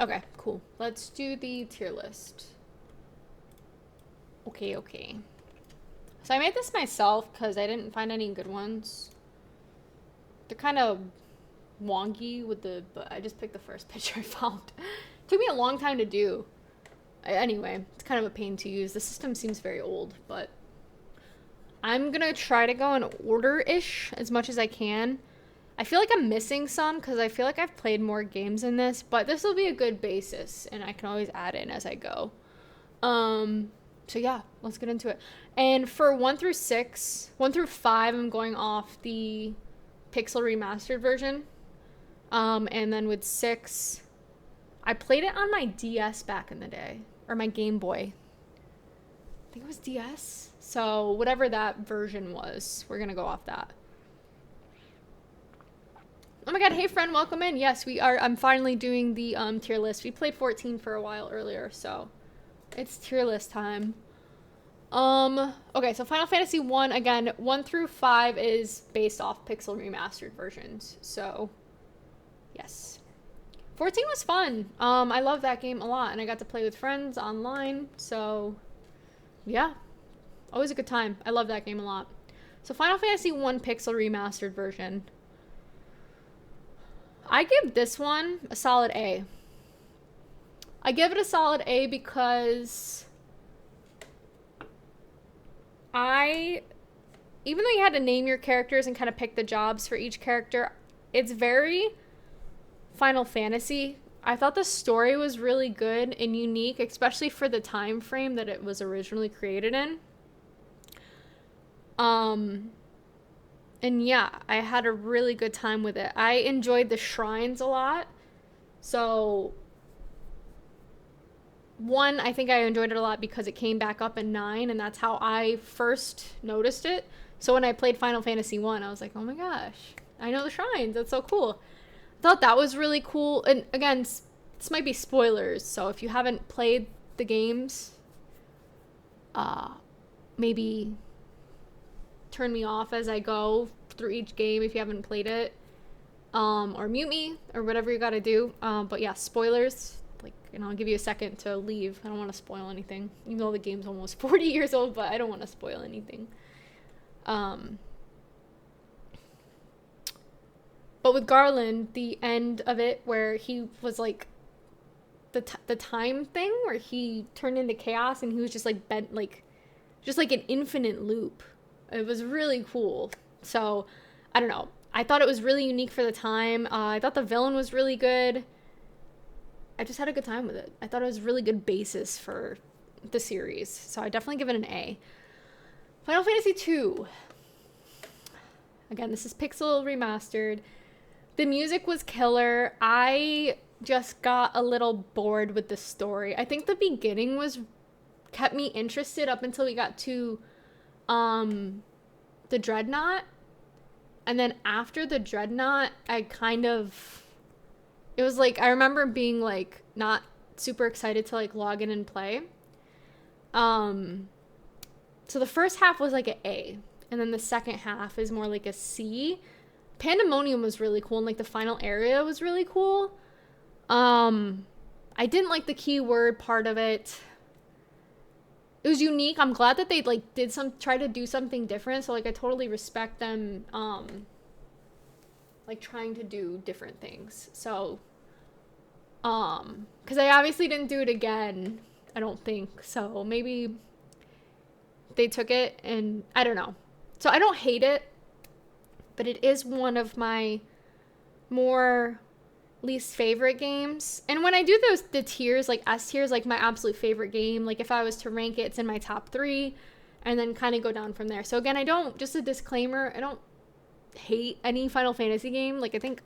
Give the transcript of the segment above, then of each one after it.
Okay, cool. Let's do the tier list. Okay. So I made this myself because I didn't find any good ones. They're kind of wonky but I just picked the first picture I found. Took me a long time to do. Anyway, it's kind of a pain to use. The system seems very old, but I'm gonna try to go in order-ish as much as I can. I feel like I'm missing some because I feel like I've played more games in this, but this will be a good basis and I can always add in as I go. So yeah, let's get into it. And for 1 through 5, I'm going off the Pixel Remastered version. And then with 6, I played it on my DS back in the day, or my Game Boy. I think it was DS. So whatever that version was, we're gonna go off that. Oh my god, hey friend, welcome in. Yes, we are. I'm finally doing the tier list. We played 14 for a while earlier, so it's tier list time. Okay, so Final Fantasy 1, again, 1 through 5 is based off Pixel Remastered versions. So, yes. 14 was fun. I love that game a lot, and I got to play with friends online, so yeah. Always a good time. I love that game a lot. So Final Fantasy 1 Pixel Remastered version. I give this one a solid A. I give it a solid A because even though you had to name your characters and kind of pick the jobs for each character, it's very Final Fantasy. I thought the story was really good and unique, especially for the time frame that it was originally created in. And yeah, I had a really good time with it. I enjoyed the shrines a lot. So, 1, I think I enjoyed it a lot because it came back up in 9, and that's how I first noticed it. So when I played Final Fantasy 1, I was like, oh my gosh, I know the shrines. That's so cool. I thought that was really cool. And again, this might be spoilers, so if you haven't played the games, maybe turn me off as I go through each game if you haven't played it, or mute me, or whatever you gotta do. But yeah, spoilers, and I'll give you a second to leave. I don't want to spoil anything, even though the game's almost 40 years old, but I don't want to spoil anything. But with Garland, the end of it where he was like the time thing where he turned into chaos and he was just like bent, just like an infinite loop. It was really cool. So I don't know, I thought it was really unique for the time. I thought the villain was really good. I just had a good time with it. I thought it was a really good basis for the series. So I definitely give it an A. Final Fantasy 2. Again, this is Pixel Remastered. The music was killer. I just got a little bored with the story. I think the beginning kept me interested up until we got to the Dreadnought. And then after the Dreadnought, it was like, I remember being like not super excited to like log in and play. So the first half was like an A, and then the second half is more like a C. Pandemonium was really cool, and like the final area was really cool. I didn't like the keyword part of it. It was unique. I'm glad that they like try to do something different. So like I totally respect them like trying to do different things. So because I obviously didn't do it again, I don't think. So maybe they took it, and I don't know. So I don't hate it, but it is one of my more least favorite games. And when I do the tiers, like S tiers, like my absolute favorite game, like if I was to rank it, it's in my top 3, and then kind of go down from there. So again, just a disclaimer, I don't hate any Final Fantasy game. Like I think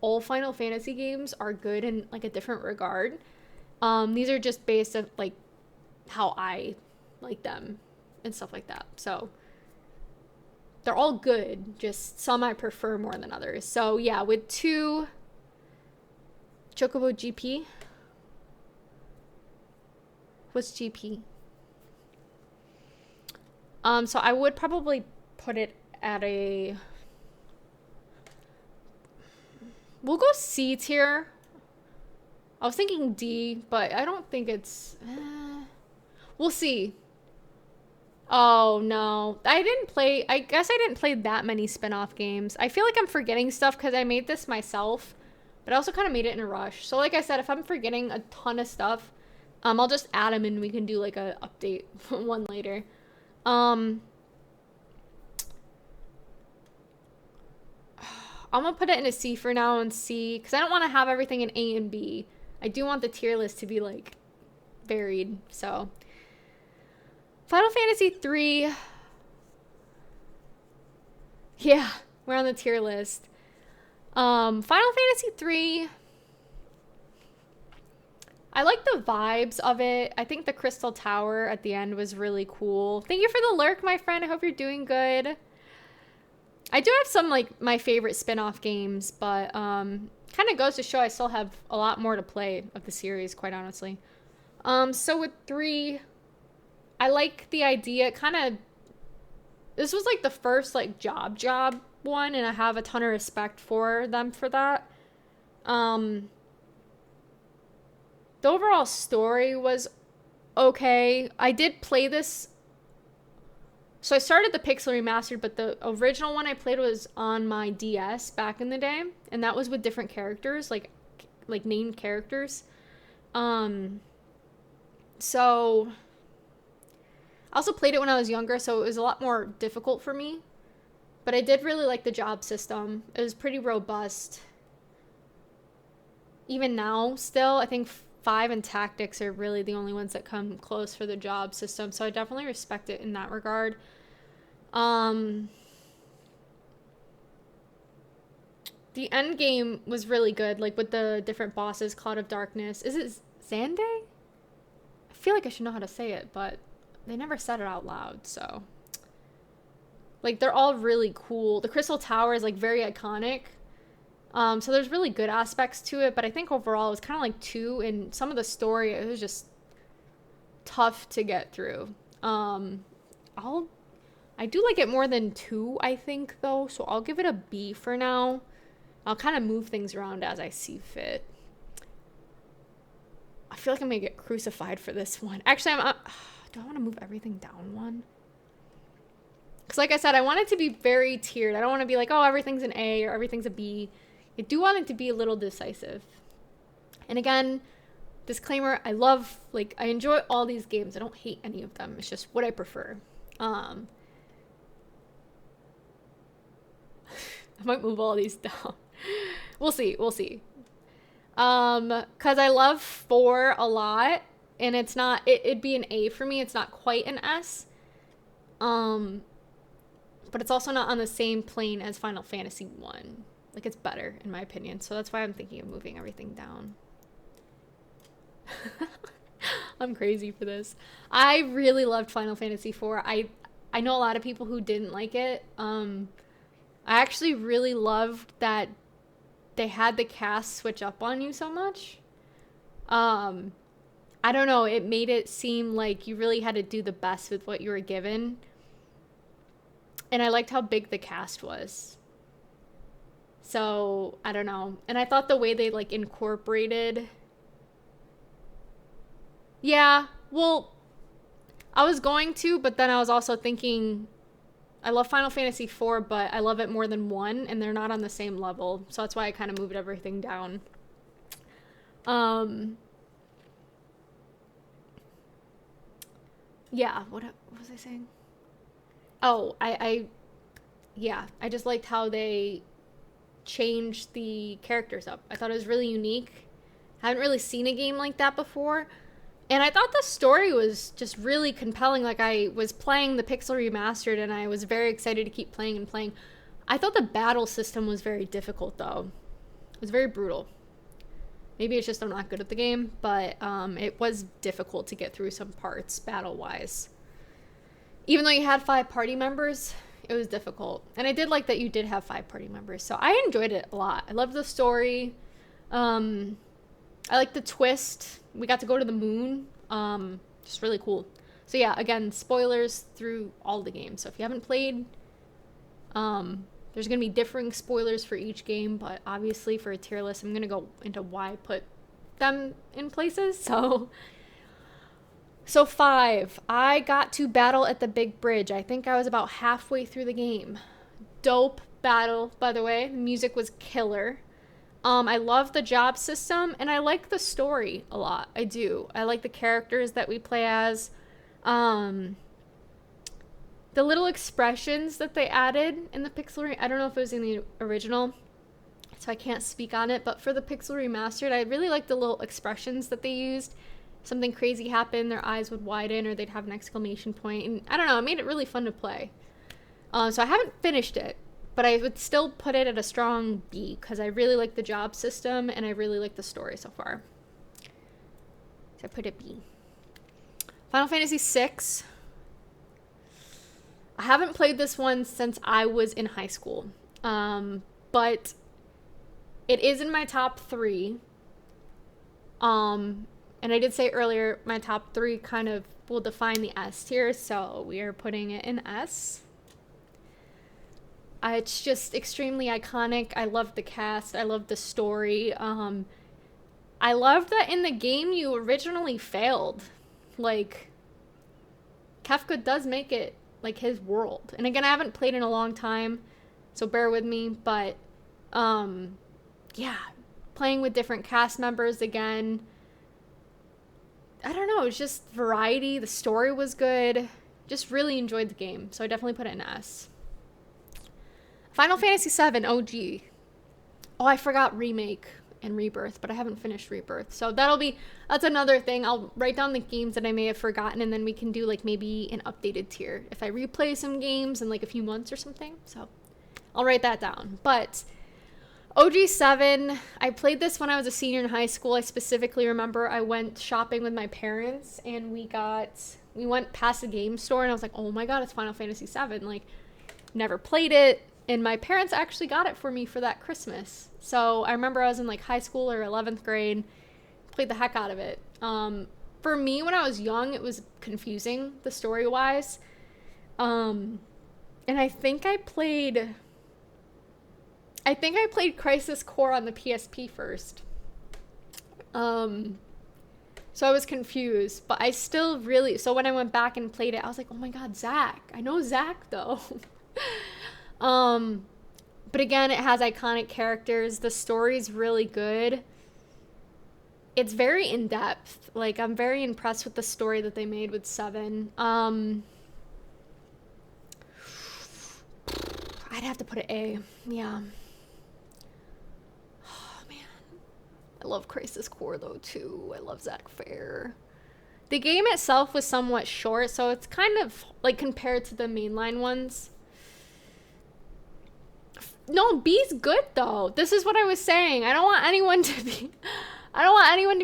all Final Fantasy games are good in like a different regard. These are just based on like how I like them and stuff like that. So they're all good, just some I prefer more than others. So yeah, with 2, Chocobo GP. What's GP? So I would probably put it at we'll go C tier. I was thinking D, but I don't think it's... we'll see. Oh, no. I guess I didn't play that many spin-off games. I feel like I'm forgetting stuff because I made this myself, but I also kind of made it in a rush. So like I said, if I'm forgetting a ton of stuff, I'll just add them and we can do like a update one later. I'm gonna put it in a C for now and C, because I don't want to have everything in A and B. I do want the tier list to be like varied. So Final Fantasy III, yeah, we're on the tier list. Final Fantasy III, I like the vibes of it. I think the Crystal Tower at the end was really cool. Thank you for the lurk, my friend. I hope you're doing good. I do have some, like, my favorite spin-off games, but kind of goes to show I still have a lot more to play of the series, quite honestly. So with 3, I like the idea. This was, like, the first, like, job one, and I have a ton of respect for them for that. The overall story was okay. I did play this. So I started the Pixel Remastered, but the original one I played was on my DS back in the day, and that was with different characters, like named characters. So I also played it when I was younger, so it was a lot more difficult for me. But I did really like the job system. It was pretty robust. Even now, still, I think 5 and Tactics are really the only ones that come close for the job system, so I definitely respect it in that regard. The end game was really good, like with the different bosses. Cloud of Darkness. Is it Xande? I feel like I should know how to say it, but they never said it out loud, so. Like, they're all really cool. The Crystal Tower is, like, very iconic. So there's really good aspects to it, but I think overall it was kind of like 2, and some of the story, it was just tough to get through. I do like it more than 2, I think, though, so I'll give it a B for now. I'll kind of move things around as I see fit. I feel like I'm gonna get crucified for this one. Actually, do I want to move everything down one? Because like I said, I want it to be very tiered. I don't want to be like, oh, everything's an A or everything's a B. I do want it to be a little decisive. And again, disclaimer, I enjoy all these games. I don't hate any of them. It's just what I prefer. I might move all these down. We'll see. Because I love 4 a lot, and it's not, it'd be an A for me. It's not quite an S. But it's also not on the same plane as Final Fantasy 1. Like, it's better, in my opinion. So that's why I'm thinking of moving everything down. I'm crazy for this. I really loved Final Fantasy 4. I know a lot of people who didn't like it. I actually really loved that they had the cast switch up on you so much. I don't know. It made it seem like you really had to do the best with what you were given. And I liked how big the cast was. So, I don't know. And I thought the way they, like, incorporated... Yeah, well, I was going to, but then I was also thinking... I love Final Fantasy IV, but I love it more than 1, and they're not on the same level. So that's why I kind of moved everything down. Yeah, what was I saying? Oh, I just liked how they changed the characters up. I thought it was really unique. I haven't really seen a game like that before. And I thought the story was just really compelling. Like, I was playing the Pixel Remastered, and I was very excited to keep playing and playing. I thought the battle system was very difficult, though. It was very brutal. Maybe it's just I'm not good at the game, but it was difficult to get through some parts, battle-wise. Even though you had 5 party members, it was difficult. And I did like that you did have 5 party members, so I enjoyed it a lot. I loved the story. I liked the twist. We got to go to the moon. Just really cool. So yeah, again, spoilers through all the games. So if you haven't played, there's going to be differing spoilers for each game, but obviously for a tier list, I'm going to go into why I put them in places. So 5, I got to battle at the big bridge. I think I was about halfway through the game. Dope battle, by the way. The music was killer. I love the job system, and I like the story a lot. I do. I like the characters that we play as. The little expressions that they added in the Pixel, I don't know if it was in the original, so I can't speak on it, but for the Pixel Remastered, I really like the little expressions that they used. Something crazy happened, their eyes would widen, or they'd have an exclamation point, and I don't know, it made it really fun to play. So I haven't finished it, but I would still put it at a strong B, because I really like the job system, and I really like the story so far. So I put it B. Final Fantasy VI. I haven't played this one since I was in high school, but it is in my top 3. And I did say earlier, my top 3 kind of will define the S tier, so we are putting it in S. It's just extremely iconic. I love the cast. I love the story. I love that in the game you originally failed. Like, Kefka does make it like his world. And again, I haven't played in a long time, so bear with me. But, yeah, playing with different cast members again. I don't know. It was just variety. The story was good. Just really enjoyed the game. So I definitely put it in S. Final Fantasy VII OG. Oh, I forgot Remake and Rebirth, but I haven't finished Rebirth. So that's another thing. I'll write down the games that I may have forgotten, and then we can do like maybe an updated tier if I replay some games in like a few months or something. So I'll write that down. But OG7, I played this when I was a senior in high school. I specifically remember I went shopping with my parents, and we went past the game store, and I was like, oh my god, it's Final Fantasy VII. Like, never played it. And my parents actually got it for me for that Christmas. So I remember I was in like high school or 11th grade, played the heck out of it. For me, when I was young, it was confusing, the story-wise. And I think I played Crisis Core on the PSP first. So I was confused, but I still so when I went back and played it, I was like, oh my god, Zack. I know Zack though. But again, it has iconic characters. The story's really good. It's very in-depth. Like, I'm very impressed with the story that they made with 7. I'd have to put it A. Yeah. Oh, man. I love Crisis Core, though, too. I love Zack Fair. The game itself was somewhat short, so it's kind of, like, compared to the mainline ones. No, B's good though. This is what I was saying. I don't want anyone to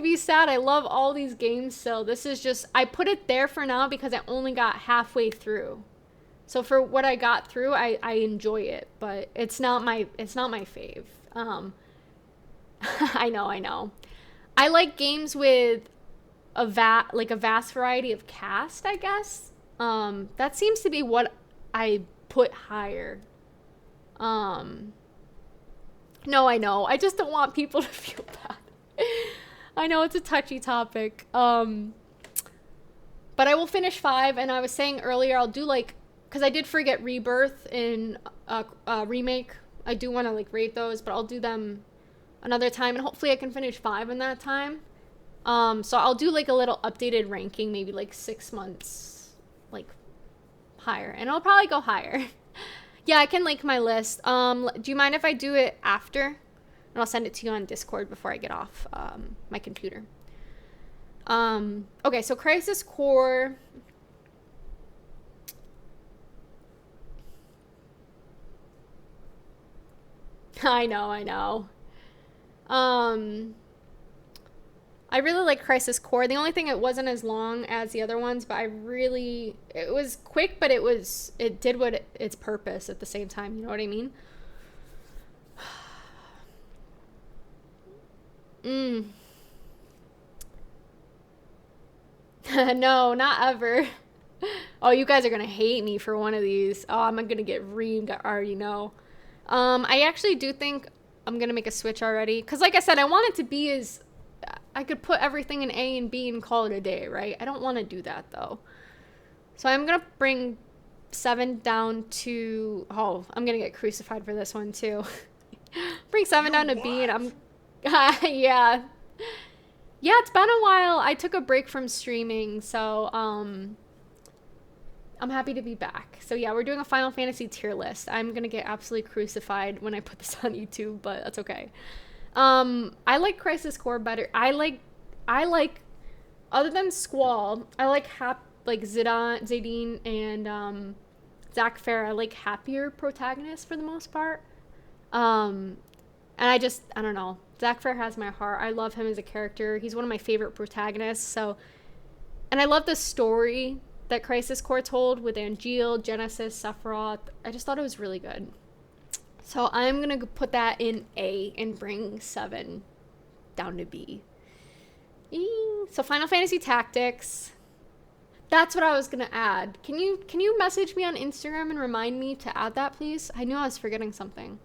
be sad. I love all these games still. This is just, I put it there for now because I only got halfway through. So for what I got through, I enjoy it, but it's not my fave. I know. I like games with a vast variety of cast, I guess. That seems to be what I put higher. No, I know. I just don't want people to feel bad. I know it's a touchy topic. But I will finish 5, and I was saying earlier I'll do because I did forget Rebirth in Remake. I do want to rate those, but I'll do them another time, and hopefully I can finish 5 in that time. So I'll do a little updated ranking, maybe 6 months higher, and I'll probably go higher. Yeah, I can link my list. Do you mind if I do it after? And I'll send it to you on Discord before I get off my computer. Okay, so Crisis Core. I know. I really like Crisis Core. The only thing, it wasn't as long as the other ones, but it was quick, but it did its purpose at the same time. You know what I mean? No, not ever. Oh, you guys are gonna hate me for one of these. Oh, I'm gonna get reamed. I already know. I actually do think I'm gonna make a switch already, because like I said, I want it to be as I could put everything in A and B and call it a day, right? I don't want to do that though. So I'm going to bring 7 down to, oh, I'm going to get crucified for this one too. Bring 7 down to B and I'm, yeah. Yeah, it's been a while. I took a break from streaming, so I'm happy to be back. So yeah, we're doing a Final Fantasy tier list. I'm gonna get absolutely crucified when I put this on YouTube, but that's okay. I like Crisis Core better. I like other than Squall, I like Zidane and Zack Fair. I like happier protagonists for the most part. And I don't know. Zack Fair has my heart. I love him as a character. He's one of my favorite protagonists. So, and I love the story that Crisis Core told with Angeal, Genesis, Sephiroth. I just thought it was really good. So I'm going to put that in A and bring 7 down to B. So Final Fantasy Tactics. That's what I was going to add. Can you message me on Instagram and remind me to add that, please? I knew I was forgetting something.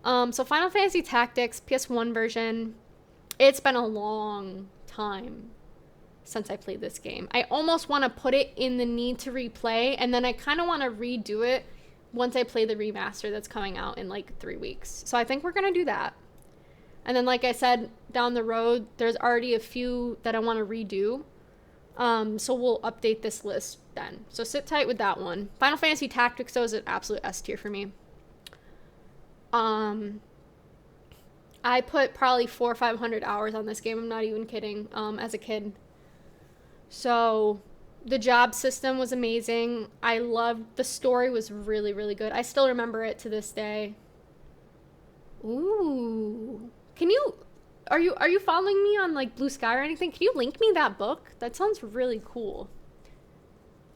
So Final Fantasy Tactics, PS1 version. It's been a long time since I played this game. I almost want to put it in the need to replay, and then I kind of want to redo it once I play the remaster that's coming out in like 3 weeks. So I think we're going to do that. And then, like I said, down the road, there's already a few that I want to redo. So we'll update this list then. So sit tight with that one. Final Fantasy Tactics, though, is an absolute S tier for me. I put probably 400 or 500 hours on this game. I'm not even kidding. As a kid. So the job system was amazing. I loved the story was really, really good. I still remember it to this day. Ooh, are you following me on like Blue Sky or anything? Can you link me that book? That sounds really cool.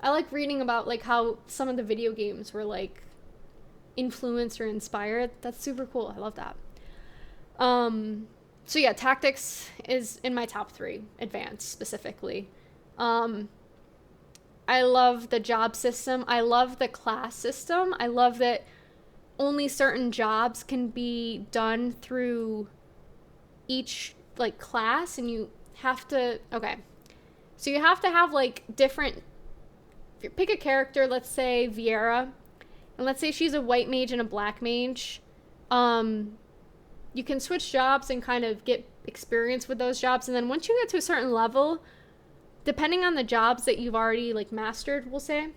I like reading about like how some of the video games were like influenced or inspired. That's super cool. I love that. So yeah, Tactics is in my top 3, advanced specifically. I love the job system. I love the class system. I love that only certain jobs can be done through each like class, and you have to, okay. So you have to have like different, if you pick a character, let's say Viera, and let's say she's a white mage and a black mage, you can switch jobs and kind of get experience with those jobs. And then once you get to a certain level, depending on the jobs that you've already like mastered, we'll say,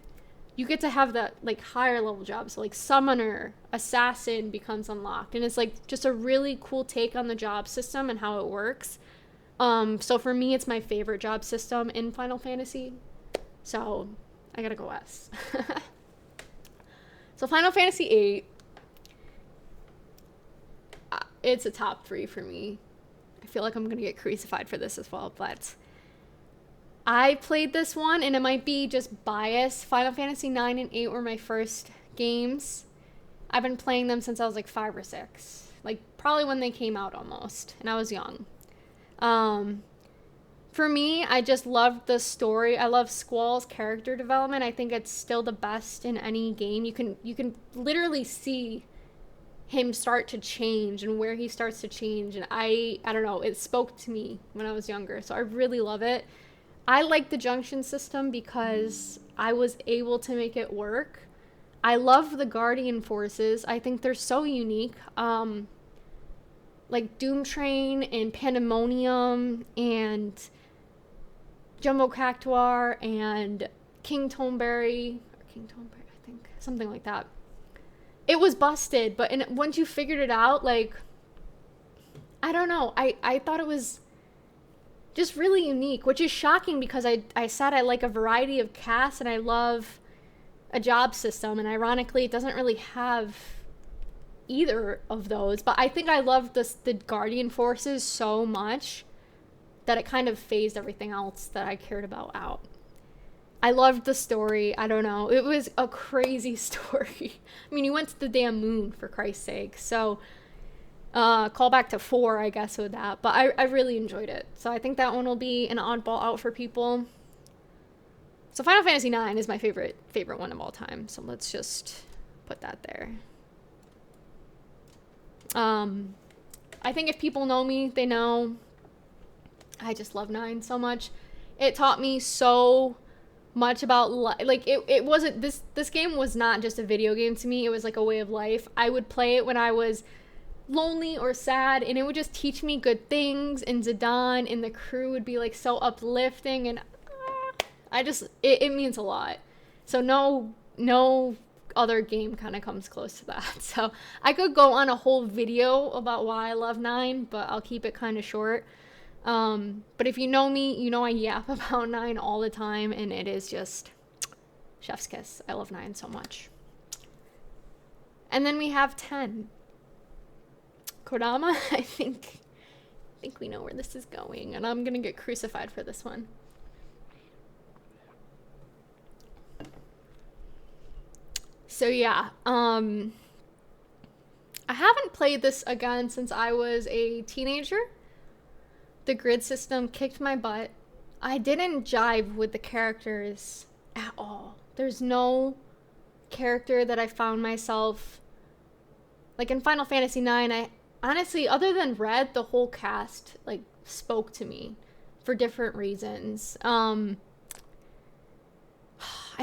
you get to have that like higher level jobs. So like Summoner, Assassin becomes unlocked. And it's like just a really cool take on the job system and how it works. So for me, it's my favorite job system in Final Fantasy. So I gotta go S. So Final Fantasy VIII, it's a top 3 for me. I feel like I'm gonna get crucified for this as well, but I played this one, and it might be just bias. Final Fantasy IX and VIII were my first games. I've been playing them since I was like 5 or 6, like probably when they came out almost, and I was young. For me, I just loved the story. I love Squall's character development. I think it's still the best in any game. You can literally see him start to change and where he starts to change, and I don't know, it spoke to me when I was younger, so I really love it. I like the junction system because I was able to make it work. I love the Guardian forces. I think they're so unique. Like Doom Train and Pandemonium and Jumbo Cactuar and King Toneberry, I think, something like that. It was busted, but once you figured it out, like, I don't know, I thought it was just really unique, which is shocking because I said I like a variety of casts and I love a job system, and ironically it doesn't really have either of those, but I think I love the Guardian forces so much that it kind of phased everything else that I cared about out. I loved the story. I don't know, it was a crazy story. I mean, you went to the damn moon, for Christ's sake. So call back to 4, I guess, with that, but I really enjoyed it. So I think that one will be an oddball out for people. So Final Fantasy IX is my favorite one of all time, so let's just put that there. I think if people know me, they know I just love 9 so much. It taught me so much about like it wasn't this game was not just a video game to me. It was like a way of life. I would play it when I was lonely or sad, and it would just teach me good things, and Zidane and the crew would be like so uplifting, and I just it means a lot. So no other game kind of comes close to that. So I could go on a whole video about why I love 9, but I'll keep it kind of short. But if you know me, you know I yap about 9 all the time, and it is just chef's kiss. I love 9 so much. And then we have 10. Kodama, I think we know where this is going, and I'm gonna get crucified for this one. So yeah, I haven't played this again since I was a teenager. The grid system kicked my butt. I didn't jive with the characters at all. There's no character that I found myself like in Final Fantasy IX. I honestly, other than Red, the whole cast like spoke to me for different reasons. I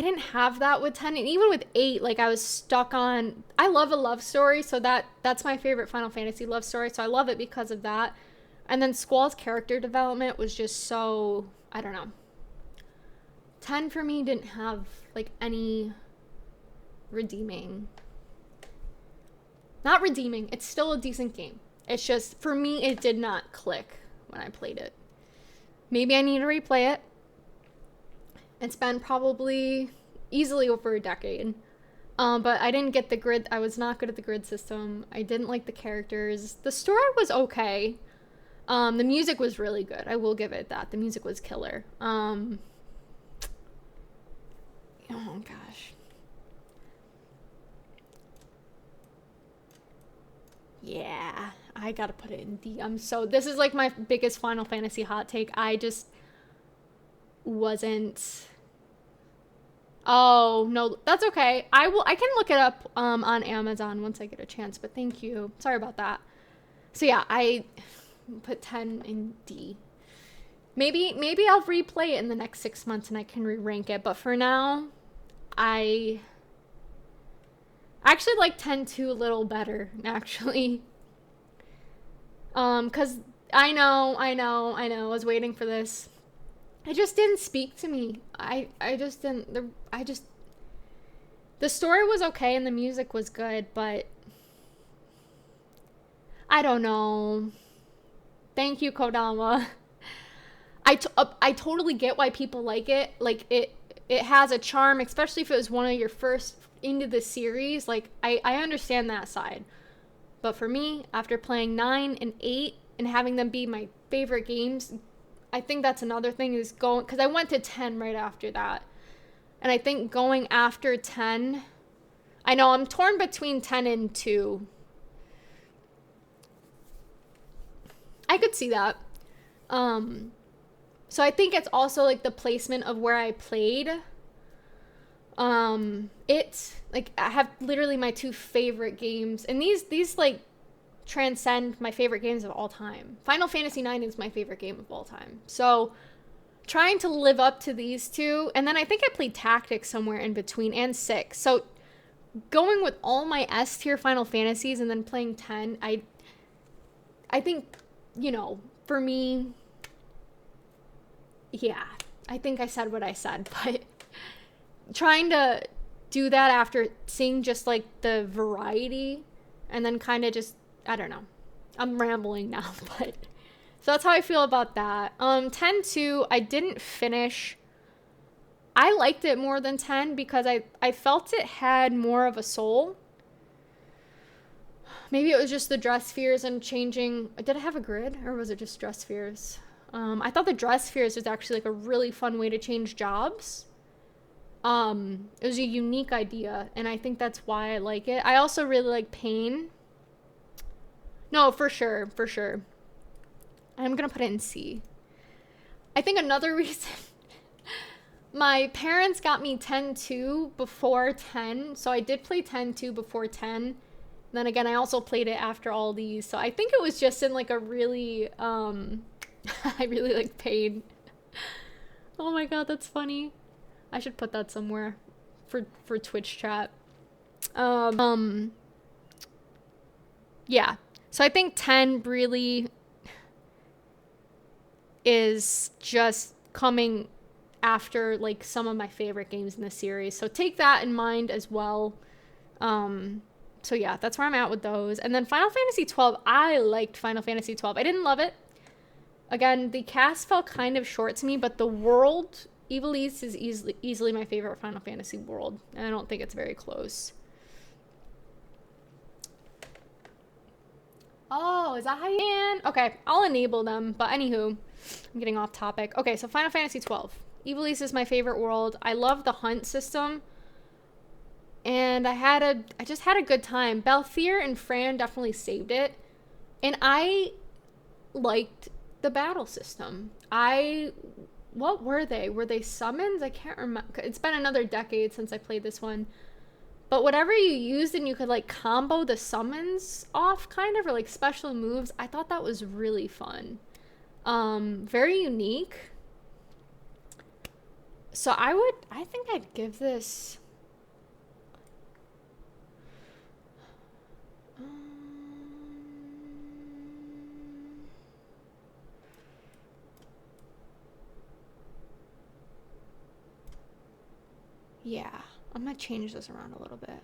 didn't have that with 10, and even with 8, like I was stuck on. I love a love story, so that's my favorite Final Fantasy love story. So I love it because of that. And then Squall's character development was just so, I don't know. 10 for me didn't have like any redeeming. Not redeeming. It's still a decent game. It's just, for me, it did not click when I played it. Maybe I need to replay it. It's been probably easily over a decade. But I didn't get the grid. I was not good at the grid system. I didn't like the characters. The story was okay. The music was really good. I will give it that. The music was killer. Oh gosh. Yeah, I gotta put it in D. This is like my biggest Final Fantasy hot take. I just wasn't. Oh no, that's okay. I can look it up on Amazon once I get a chance, but thank you. Sorry about that. So yeah, I put 10 in D. Maybe I'll replay it in the next 6 months and I can re-rank it, but for now, I actually like 10-2 a little better, actually. Cause I know, I was waiting for this. It just didn't speak to me. I just didn't, the story was okay and the music was good, but I don't know. Thank you, Kodama. I totally get why people like it. Like, it has a charm, especially if it was one of your first into the series. Like, I understand that side. But for me, after playing 9 and 8 and having them be my favorite games, I think that's another thing is going, because I went to 10 right after that. And I think going after 10, I know I'm torn between 10 and 2. I could see that. So I think it's also like the placement of where I played. It's like I have literally my 2 favorite games, and these like transcend my favorite games of all time. Final Fantasy IX is my favorite game of all time. So trying to live up to these 2, and then I think I played Tactics somewhere in between, and 6. So going with all my S tier Final Fantasies and then playing 10, I think, you know, for me, yeah, I think I said what I said, but trying to do that after seeing just like the variety and then kind of just, I don't know. I'm rambling now, but so that's how I feel about that. 10-2, I didn't finish. I liked it more than 10 because I felt it had more of a soul. Maybe it was just the dress spheres and changing. Did it have a grid or was it just dress spheres? I thought the dress spheres was actually like a really fun way to change jobs. It was a unique idea, and I think that's why I like it. I also really like Pain. No, for sure. I'm gonna put it in C. I think another reason, my parents got me 10-2 before 10, so I did play 10-2 before 10. And then again, I also played it after all these, so I think it was just in like a really, I really like pain. Oh my god, that's funny. I should put that somewhere for Twitch chat. Yeah. So I think 10 really is just coming after like some of my favorite games in the series. So take that in mind as well. So yeah, that's where I'm at with those. And then Final Fantasy 12, I liked Final Fantasy 12. I didn't love it. Again, the cast felt kind of short to me, but the world, Ivalice is easily my favorite Final Fantasy world, and I don't think it's very close. Oh, is that how you can? Okay, I'll enable them, but anywho, I'm getting off topic. Okay, so Final Fantasy 12. Ivalice is my favorite world. I love the hunt system, and I just had a good time. Balthier and Fran definitely saved it, and I liked the battle system. What were they? Were they summons? I can't remember. It's been another decade since I played this one. But whatever you used and you could like combo the summons off kind of, or like special moves, I thought that was really fun. Very unique. So I think I'd give this yeah, I'm gonna change this around a little bit.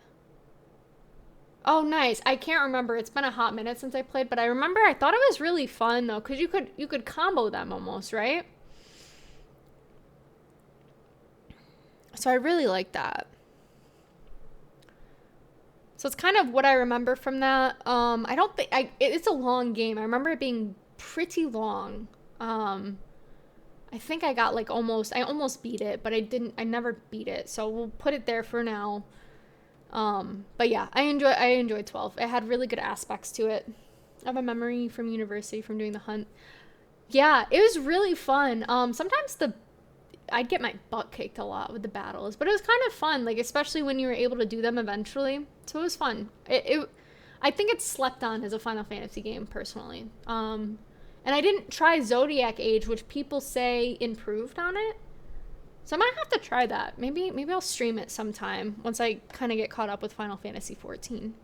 Oh, nice. I can't remember. It's been a hot minute since I played, but I remember I thought it was really fun though, because you could combo them almost, right? So I really like that. So it's kind of what I remember from that. I don't think it's a long game. I remember it being pretty long. I think I got like I almost beat it, but I never beat it. So we'll put it there for now. But yeah, I enjoyed 12. It had really good aspects to it. I have a memory from university from doing the hunt. Yeah, it was really fun. Sometimes I'd get my butt kicked a lot with the battles, but it was kind of fun, like especially when you were able to do them eventually. So it was fun. I think it's slept on as a Final Fantasy game personally. And I didn't try Zodiac Age, which people say improved on it. So I might have to try that. Maybe I'll stream it sometime once I kind of get caught up with Final Fantasy 14.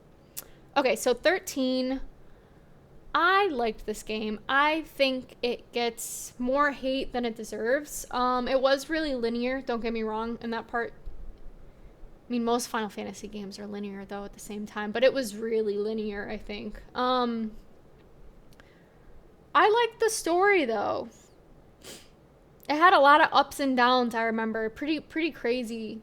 Okay, so 13. I liked this game. I think it gets more hate than it deserves. It was really linear, don't get me wrong, in that part. I mean, most Final Fantasy games are linear, though, at the same time. But it was really linear, I think. I liked the story, though. It had a lot of ups and downs, I remember. Pretty crazy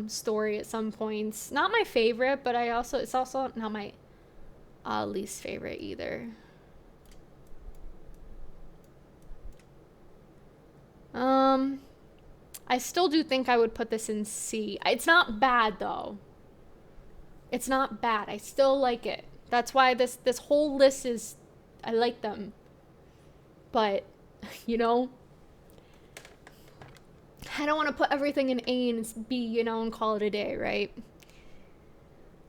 story at some points. Not my favorite, but it's also not my least favorite either. I still do think I would put this in C. It's not bad, though. It's not bad. I still like it. That's why this whole list is... I like them. But, you know... I don't want to put everything in A and B, you know, and call it a day, right?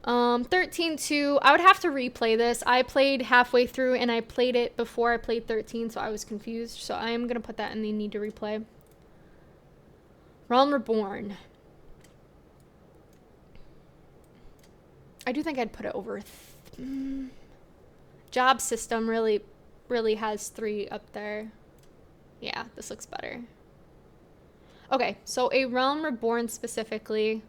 13-2. I would have to replay this. I played halfway through, and I played it before I played 13, so I was confused. So I am going to put that in the need to replay. Realm Reborn. I do think I'd put it over... Job System really has 3 up there. Yeah, this looks better. Okay, so A Realm Reborn specifically...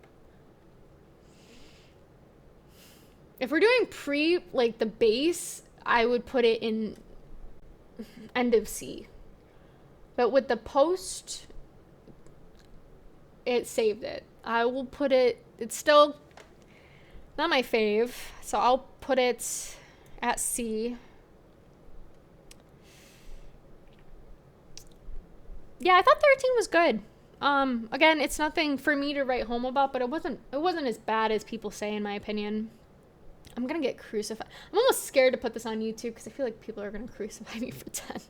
If we're doing like, the base, I would put it in end of C. But with the post, it saved it. I will put it... It's still not my fave, so I'll put it at C. Yeah, I thought 13 was good. Again, it's nothing for me to write home about, but it wasn't as bad as people say, in my opinion. I'm gonna get crucified. I'm almost scared to put this on YouTube because I feel like people are gonna crucify me for 10.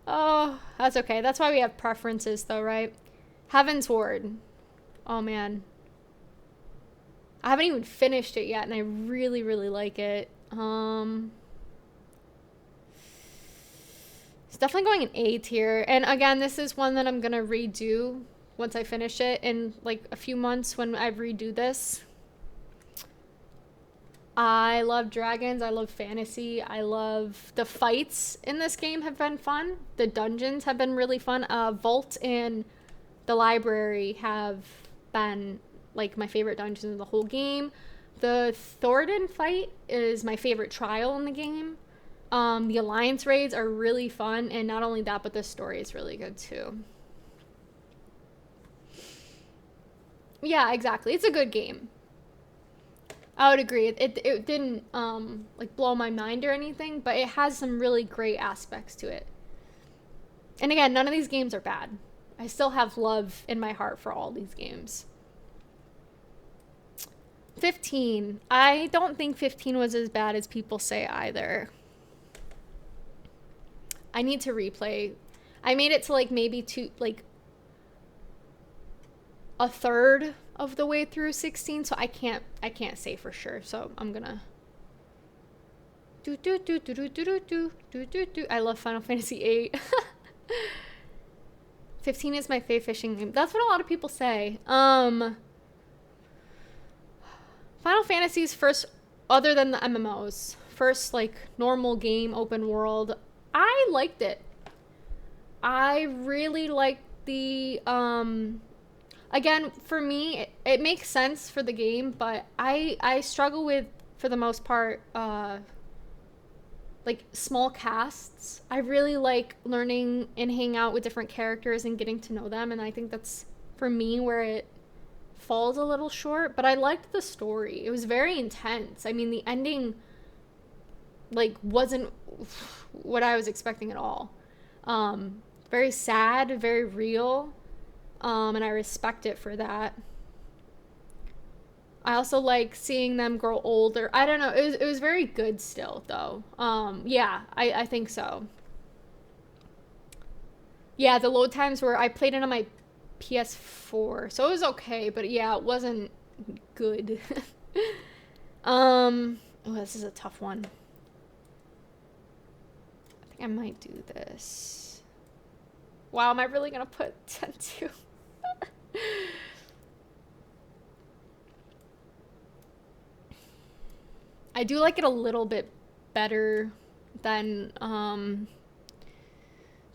Oh, that's okay. That's why we have preferences, though, right? Heaven's Ward. Oh, man. I haven't even finished it yet, and I really, really like it. It's definitely going in A tier. And again, this is one that I'm gonna redo once I finish it in like a few months when I redo this. I love dragons. I love fantasy. I love the fights in this game have been fun. The dungeons have been really fun. Vault and the library have been like my favorite dungeons in the whole game. The Thoradin fight is my favorite trial in the game. The alliance raids are really fun, and not only that, but the story is really good too. Yeah, exactly. It's a good game. I would agree. It didn't like blow my mind or anything, but it has some really great aspects to it. And again, none of these games are bad. I still have love in my heart for all these games. 15. I don't think 15 was as bad as people say either. I need to replay. I made it to like maybe a third of the way through 16, so I can't say for sure. So I'm gonna I love Final Fantasy VIII. 15 is my favorite fishing game. That's what a lot of people say. Final Fantasy's first, other than the MMOs, first like normal game, open world, I liked it. I really liked the again, for me, it makes sense for the game, but I struggle with, for the most part, like small casts. I really like learning and hang out with different characters and getting to know them, and I think that's, for me, where it falls a little short. But I liked the story. It was very intense. I mean, the ending, like, wasn't what I was expecting at all. Very sad, very real. And I respect it for that. I also like seeing them grow older. I don't know. It was very good still, though. Yeah, I think so. Yeah, the load times were... I played it on my PS4, so it was okay. But yeah, it wasn't good. Oh, this is a tough one. I think I might do this. Wow, am I really going to put 10-2? I do like it a little bit better than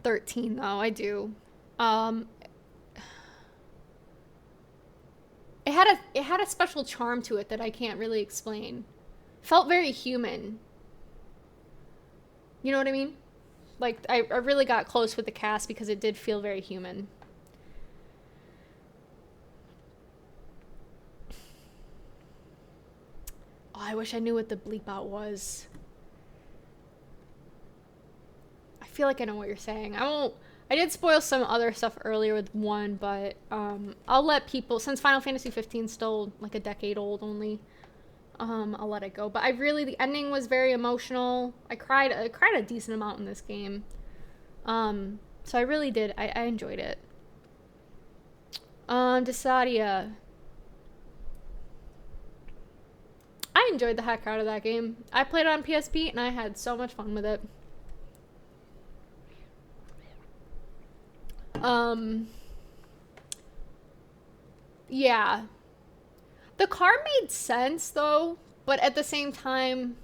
13 though. I do. It had a special charm to it that I can't really explain. Felt very human. You know what I mean? Like I really got close with the cast because it did feel very human. I wish I knew what the bleep out was. I feel like I know what you're saying. I did spoil some other stuff earlier with 1, but I'll let people, since Final Fantasy 15 is still like a decade old only, I'll let it go. But the ending was very emotional. I cried a decent amount in this game. So I really did. I enjoyed it. Desadia. I enjoyed the heck out of that game. I played it on PSP and I had so much fun with it. Yeah. The car made sense though, but at the same time,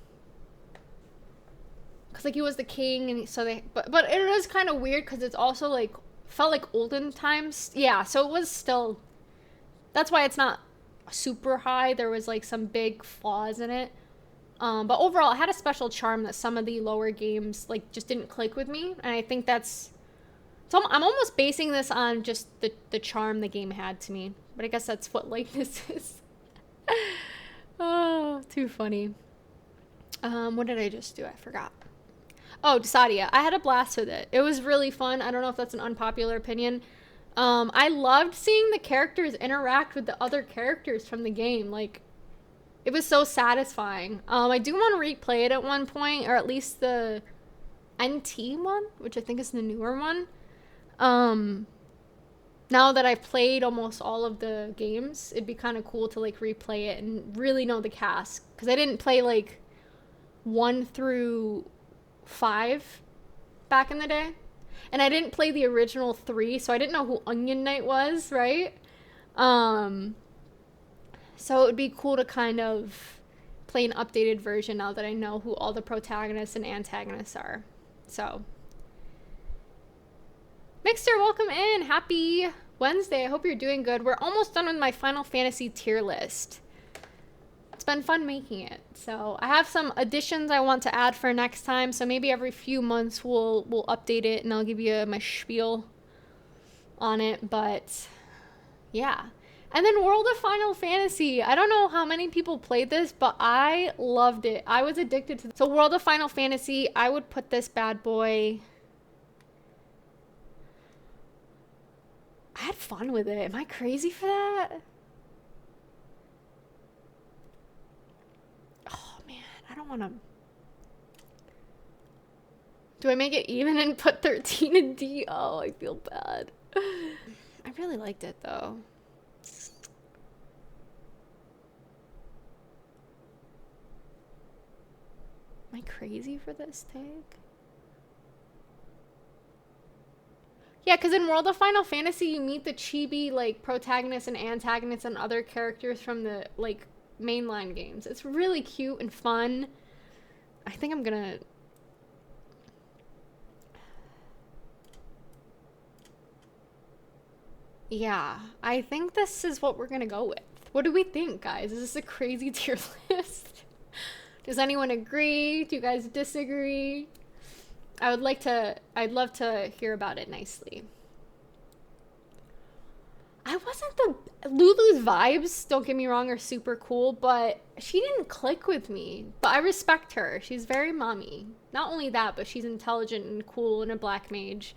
cause like he was the king and so but it was kind of weird cause it's also like, felt like olden times. Yeah, so it was still, that's why it's not super high. There was like some big flaws in it, but overall it had a special charm that some of the lower games like just didn't click with me, and I think that's, so I'm almost basing this on just the charm the game had to me, but I guess that's what likeness is. Oh, too funny. What did I just do? I forgot. Oh, Desadia. I had a blast with it. It was really fun. I don't know if that's an unpopular opinion. I loved seeing the characters interact with the other characters from the game. Like, it was so satisfying. I do want to replay it at one point, or at least the NT one, which I think is the newer one. Now that I've played almost all of the games, it'd be kind of cool to like replay it and really know the cast. Because I didn't play like 1 through 5. back in the day. And I didn't play the original 3, so I didn't know who Onion Knight was, right? So it would be cool to kind of play an updated version now that I know who all the protagonists and antagonists are. So, Mixer, welcome in. Happy Wednesday. I hope you're doing good. We're almost done with my Final Fantasy tier list. It's been fun making it. So I have some additions I want to add for next time. So maybe every few months we'll update it and I'll give you my spiel on it. But yeah. And then World of Final Fantasy. I don't know how many people played this, but I loved it. I was addicted to it. So World of Final Fantasy, I would put this bad boy. I had fun with it. Am I crazy for that? Oh man, I don't want to. Do I make it even and put 13 in D? Oh, I feel bad. I really liked it though. Am I crazy for this tag? Yeah, because in World of Final Fantasy, you meet the chibi, like, protagonists and antagonists and other characters from the, like, mainline games. It's really cute and fun. I think I'm gonna... Yeah, I think this is what we're gonna go with. What do we think, guys? Is this a crazy tier list? Does anyone agree? Do you guys disagree? I'd love to hear about it nicely. Lulu's vibes, don't get me wrong, are super cool, but she didn't click with me. But I respect her. She's very mommy. Not only that, but she's intelligent and cool and a black mage.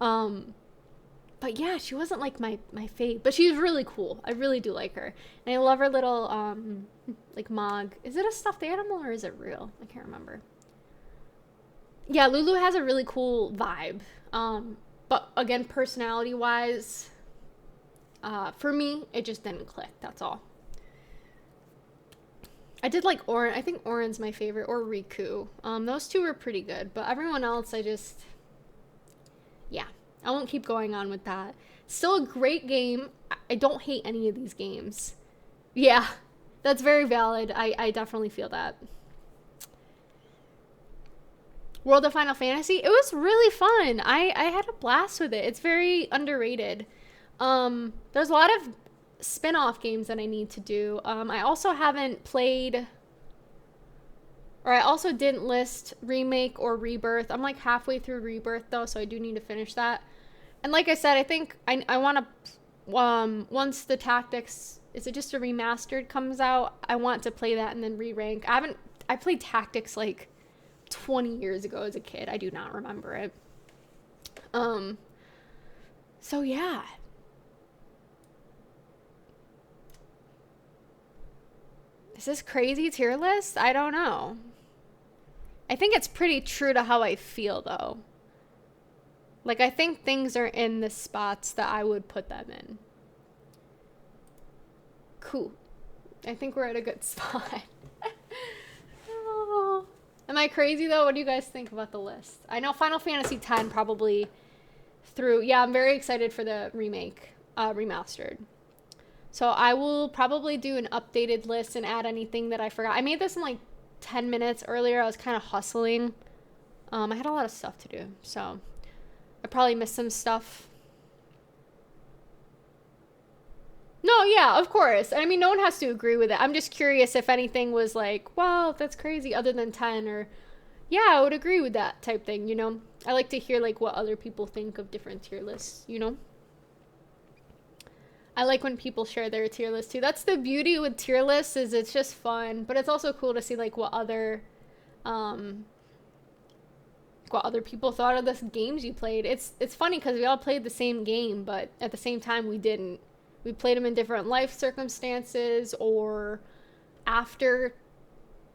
But yeah, she wasn't like my fave, but she's really cool. I really do like her. And I love her little, like Mog. Is it a stuffed animal or is it real? I can't remember. Yeah, Lulu has a really cool vibe. But again, personality-wise, for me, it just didn't click. That's all. I did like Orin. I think Orin's my favorite, or Riku. Those two were pretty good, but everyone else, yeah, I won't keep going on with that. Still a great game. I don't hate any of these games. Yeah, that's very valid. I definitely feel that. World of Final Fantasy, it was really fun. I had a blast with it. It's very underrated. There's a lot of spin-off games that I need to do. I also haven't played, or I also didn't list Remake or Rebirth. I'm like halfway through Rebirth though, so I do need to finish that. And like I said, I think I want to, once the Tactics, is it just a remastered, comes out, I want to play that and then re-rank. I played Tactics like 20 years ago as a kid. I do not remember it. So yeah. Is this crazy tier list? I don't know. I think it's pretty true to how I feel though. Like, I think things are in the spots that I would put them in. Cool. I think we're at a good spot. Oh. Am I crazy though? What do you guys think about the list? I know Final Fantasy X probably through. Yeah, I'm very excited for the remake, remastered. So I will probably do an updated list and add anything that I forgot. I made this in like 10 minutes earlier. I was kind of hustling. I had a lot of stuff to do, so I probably missed some stuff. No, yeah, of course. I mean, no one has to agree with it. I'm just curious if anything was like, wow, that's crazy, other than 10, or yeah, I would agree with that type thing, you know? I like to hear like what other people think of different tier lists, you know? I like when people share their tier list too. That's the beauty with tier lists, is it's just fun, but it's also cool to see like what other people thought of the games you played. It's funny because we all played the same game, but at the same time we didn't. We played them in different life circumstances, or after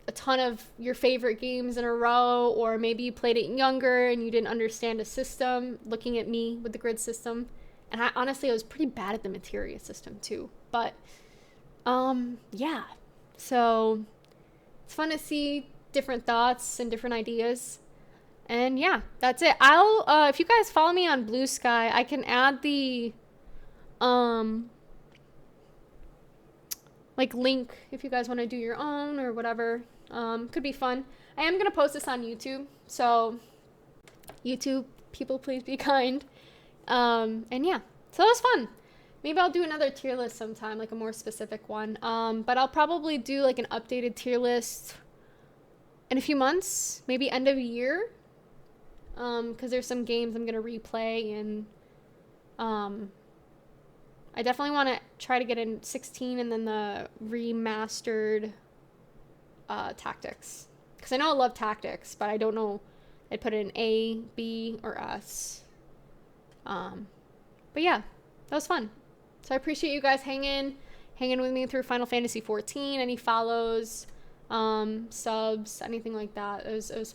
a ton of your favorite games in a row, or maybe you played it younger and you didn't understand a system, looking at me with the grid system. And I honestly was pretty bad at the materia system too. But yeah. So it's fun to see different thoughts and different ideas. And yeah, that's it. I'll if you guys follow me on Blue Sky, I can add the like link if you guys want to do your own or whatever. Could be fun. I am gonna post this on YouTube, so YouTube people, please be kind. And yeah, so it was fun. Maybe I'll do another tier list sometime, like a more specific one. But I'll probably do like an updated tier list in a few months, maybe end of year. Because there's some games I'm gonna replay, and I definitely want to try to get in 16 and then the remastered Tactics. Because I know I love Tactics, but I don't know. I'd put it in A, B, or S. But yeah, that was fun. So I appreciate you guys hanging with me through Final Fantasy XIV. Any follows, subs, anything like that. It was